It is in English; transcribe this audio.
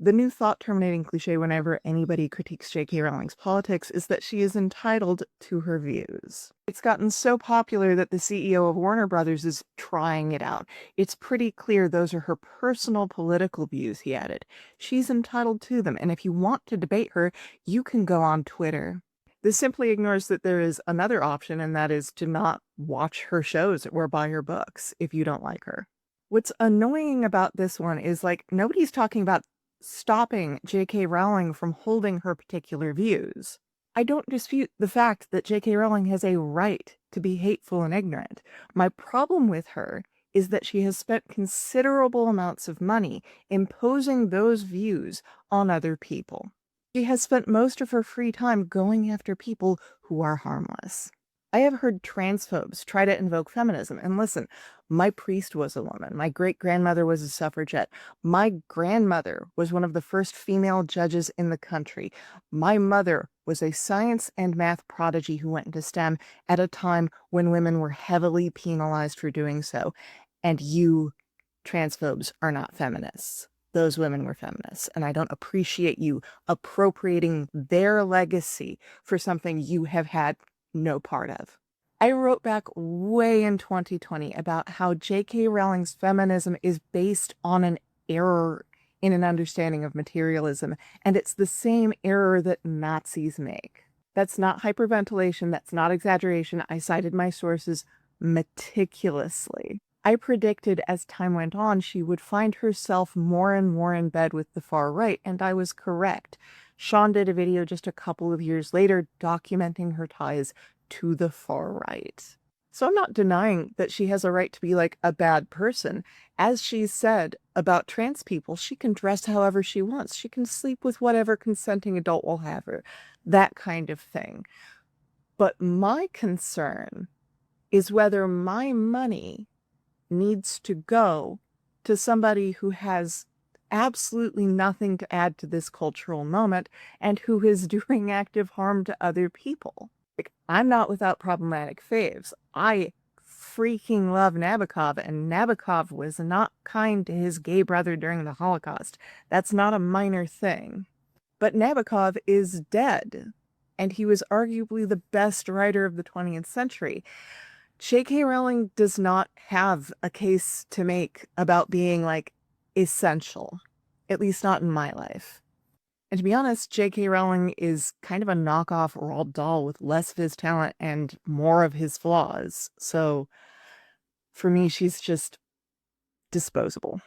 The new thought-terminating cliche whenever anybody critiques JK Rowling's politics is that she is entitled to her views. It's gotten so popular that the CEO of Warner Brothers is trying it out. It's pretty clear those are her personal political views, he added. She's entitled to them, and if you want to debate her, you can go on Twitter. This simply ignores that there is another option, and that is to not watch her shows or buy her books if you don't like her. What's annoying about this one is, like, nobody's talking about stopping JK Rowling from holding her particular views. I don't dispute the fact that JK Rowling has a right to be hateful and ignorant. My problem with her is that she has spent considerable amounts of money imposing those views on other people. She has spent most of her free time going after people who are harmless. I have heard transphobes try to invoke feminism, and listen, my priest was a woman. My great-grandmother was a suffragette. My grandmother was one of the first female judges in the country. My mother was a science and math prodigy who went into STEM at a time when women were heavily penalized for doing so. And you, transphobes, are not feminists. Those women were feminists, and I don't appreciate you appropriating their legacy for something you have had no part of. I wrote back way in 2020 about how JK Rowling's feminism is based on an error in an understanding of materialism, and it's the same error that Nazis make. That's not hyperventilation, that's not exaggeration. I cited my sources meticulously. I predicted as time went on she would find herself more and more in bed with the far right, and I was correct. Sean did a video just a couple of years later documenting her ties to the far right. So I'm not denying that she has a right to be like a bad person. As she said about trans people, she can dress however she wants. She can sleep with whatever consenting adult will have her. That kind of thing. But my concern is whether my money needs to go to somebody who has absolutely nothing to add to this cultural moment and who is doing active harm to other people. Like, I'm not without problematic faves. I freaking love Nabokov, and Nabokov was not kind to his gay brother during the Holocaust. That's not a minor thing. But Nabokov is dead, and he was arguably the best writer of the 20th century. JK Rowling does not have a case to make about being, like, essential. At least not in my life. And to be honest, JK Rowling is kind of a knockoff Roald Dahl with less of his talent and more of his flaws. So, for me, she's just disposable.